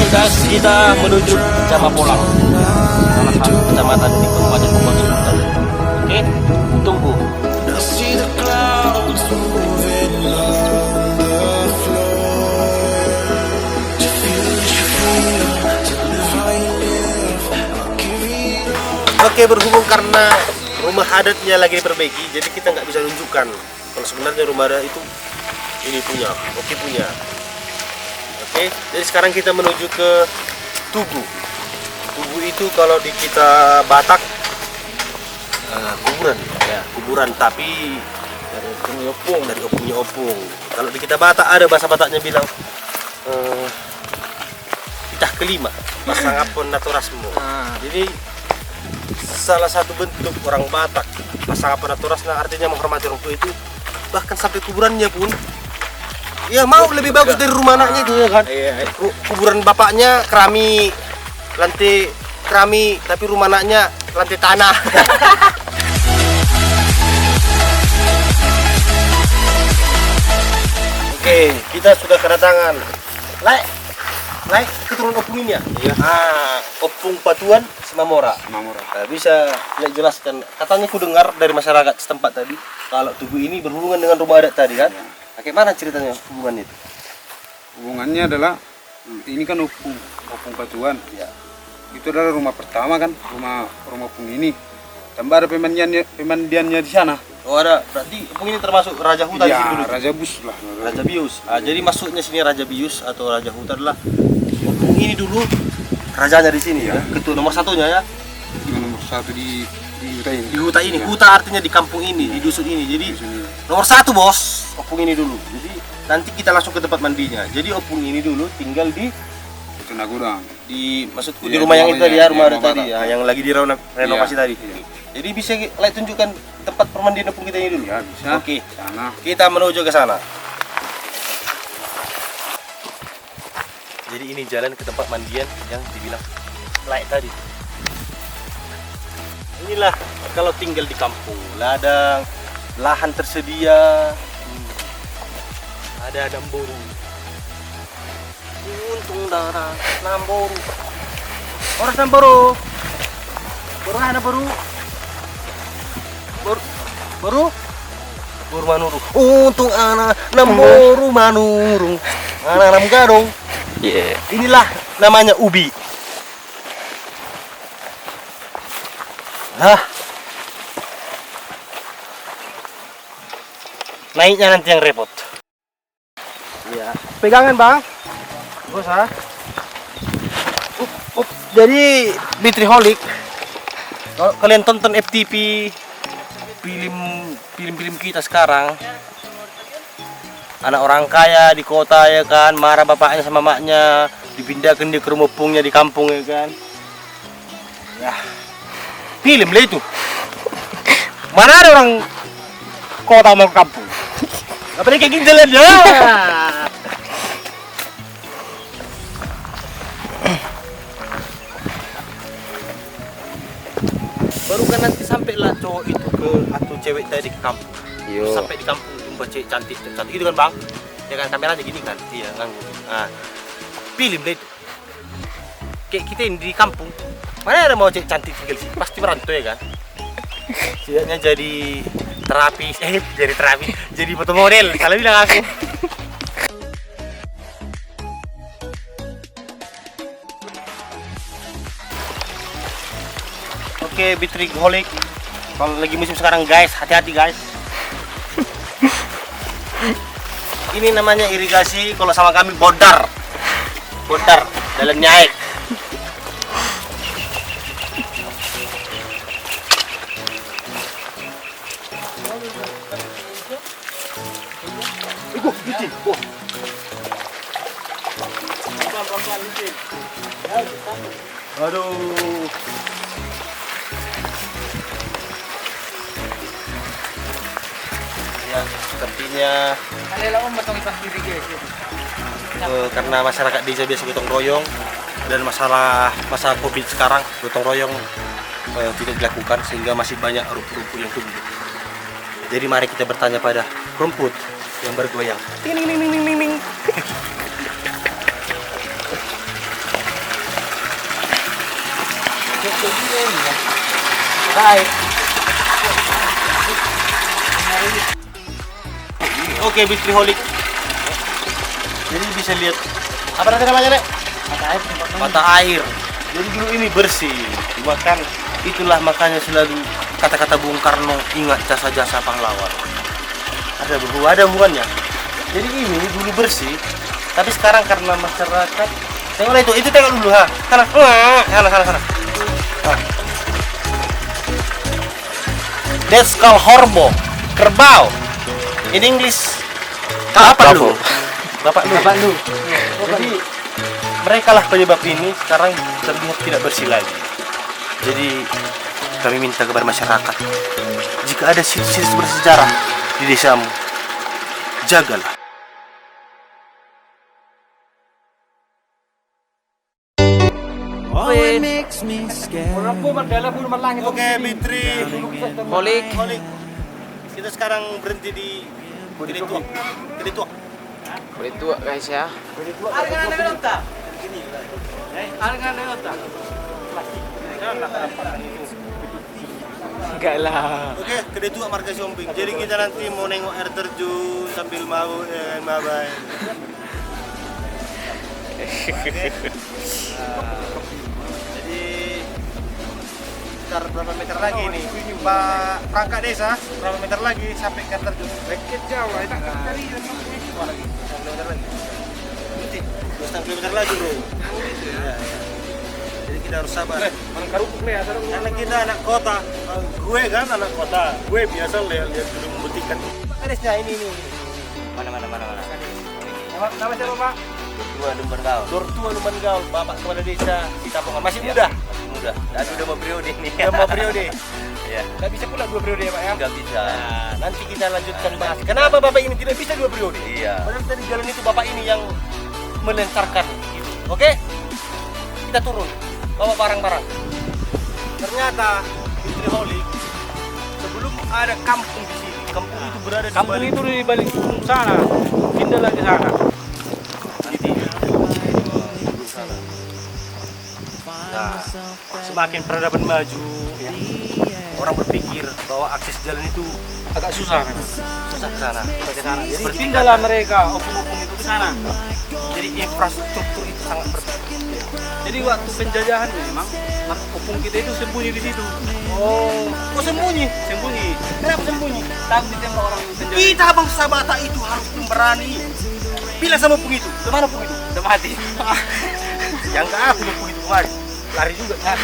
guys, kita menuju Jamapolang, salah satu kecamatan di Kabupaten Bogor. Oke, tunggu. Oke, berhubung karena rumah adatnya lagi diperbaiki, jadi kita nggak bisa tunjukkan kalau sebenarnya rumah adat itu ini punya, Oke punya. Oke, jadi sekarang kita menuju ke Tugu. Tugu itu kalau di kita Batak kuburan, ya kuburan, tapi dari opungnya opung. Kalau di kita Batak ada bahasa Bataknya bilang itah kelima, pasangapun naturasmu. Jadi salah satu bentuk orang Batak pasangapun naturasna artinya menghormati orang tua itu, bahkan sampai kuburannya pun ya mau lebih bagus dari rumah anaknya itu, ya kan? Kuburan bapaknya kerami, lantai kerami, tapi rumah anaknya lantai tanah. Oke, kita sudah kedatangan. Naik keturun opung ini ya? Iya. Opung Patuan Semamora. Nah, bisa jelaskan? Katanya ku dengar dari masyarakat setempat tadi kalau Tugu ini berhubungan dengan rumah adat tadi kan? Ya. Bagaimana ceritanya hubungan itu? Hubungannya adalah ini kan opung Patuan. Ya. Itu adalah rumah pertama kan, rumah opung ini. Tambah ada pemandiannya di sana. Oh ada, berarti opung ini termasuk Raja Hutan di sini dulu? Raja Bius lah. Raja Bius. Jadi masuknya sini Raja Bius atau Raja Hutan adalah opung ini dulu rajanya di sini ya. Ketua nomor satunya ya. Nomor satu di hutan ini. Di hutan ini, hutan artinya di kampung ini, di dusun ini. Jadi nomor satu bos, opung ini dulu. Jadi nanti kita langsung ke tempat mandinya. Jadi opung ini dulu tinggal di Nagurang. Maksudku di rumah yang itu tadi ya, rumah adat tadi ya, yang lagi direnovasi tadi. Jadi bisa lihat tunjukkan tempat permandian opung kita ini dulu. Ya, bisa. Oke. Sana. Kita menuju ke sana. Jadi ini jalan ke tempat mandian yang dibilang layak tadi. Inilah kalau tinggal di kampung, ladang, lahan tersedia, ada damboru. Untung darah, namboru. Orang namboru. Ada baru. Baru manuru. Untung anak namboru manurung. Anak nam gadong. Inilah namanya ubi. Naiknya nanti yang repot. Iya. Pegangan bang. Bos Jadi Bitriholic, kalau kalian tonton FTV film kita sekarang, anak orang kaya di kota ya kan, marah bapaknya sama maknya, dipindahkan dia ke rumah opungnya di kampung ya kan. Ya, film lah itu. Mana ada orang kota mau ke kampung? Apa kayak gini jalan ya? Baru kan nanti sampailah cowok itu atau cewek tadi ke kampung. Sampai di kampung jumpa cewek cantik gitu kan bang? Ya kan kameranya gini kan? Iya nganggu. Film deh itu. Kayak kita ini di kampung, mana ada mau cewek cantik tinggal sih? Pasti merantau ya kan? Setidaknya jadi terapi, jadi foto model. Kalau bilang aku. Oke, Bitriholic. Kalau lagi musim sekarang guys, hati-hati guys. Ini namanya irigasi, kalau sama kami bodar, dalam nyaik. Aduh. Ya, sepertinya karena masyarakat desa biasa gotong royong dan masa Covid sekarang gotong royong tidak dilakukan sehingga masih banyak rumput-rumput yang tumbuh. Jadi mari kita bertanya pada rumput yang bergoyang. Ting ting ting ting ting ting. Baik. Oke, Bitriholic. Jadi bisa lihat apa namanya, Nek? Mata air. Jadi dulu ini bersih. Cuma kan itulah makanya selalu kata-kata Bung Karno, ingat jasa-jasa pahlawan. Ada hubungannya. Jadi ini dulu bersih, tapi sekarang karena masyarakat. Tengoklah itu tengok dulu ha. Sana. Sana. Nah. That's called horbo, kerbau. In English, Bapak lu. Jadi mereka lah penyebab ini sekarang terlihat tidak bersih lagi. Jadi kami minta kepada masyarakat, jika ada situs-situs bersejarah di desamu, jagalah. Oke, Bitri. Holik. Kita sekarang berhenti di Kedai Tuak. Boleh tua guys ya. Enggak lah. Oke, Kedai Tuak Marga Siomping. Jadi kita nanti mau nengok air terjun sambil mau mabai. Jadi sekitar berapa meter lagi nih, Pak perangkat desa, berapa meter lagi sampai ke air terjun? Sedikit jauh, kita cari lagi, 2 kilometer lagi. 2,5 kilometer lagi, bro. Ya. Jadi kita harus sabar. Karena kita anak kota, gue kan anak kota, gue biasa lihat dulu membuktikan. Garisnya ini. Mana. Nama siapa, Pak? Dortua Lumban Gaul, Bapak Kepala Desa Citapongan. Masih muda. Dan udah mau periode nih. Udah mau periode. Ya. Nggak bisa pula 2 periode ya, Pak ya? Nggak bisa. Nah, nanti kita lanjutkan bahas. Kenapa Bapak ini tidak bisa 2 periode? Iya. Padahal tadi jalan itu Bapak ini yang melentarkan gitu. Oke? Kita turun. Bawa barang-barang. Ternyata Bitriholic sebelum ada kampung di sini. Kampung itu berada di Kampung balik. itu di balik sana, pindah lagi sana. Nah, semakin peradaban maju, ya, orang berpikir bahwa akses jalan itu Agak susah kan? susah ke sana. Jadi berpindahlah mereka, opung-opung itu ke sana. Jadi infrastruktur itu sangat berpenting. Jadi waktu penjajahan memang opung kita itu sembunyi di situ. Oh, kok sembunyi? Sembunyi. Kenapa sembunyi? Takut ditembak orang penjajahan. Kita bangsa Batak itu harus berani. Bilang sama pung itu, kemana pung itu? Udah mati. Yang enggak aku pung itu kemarin. Lari juga kan.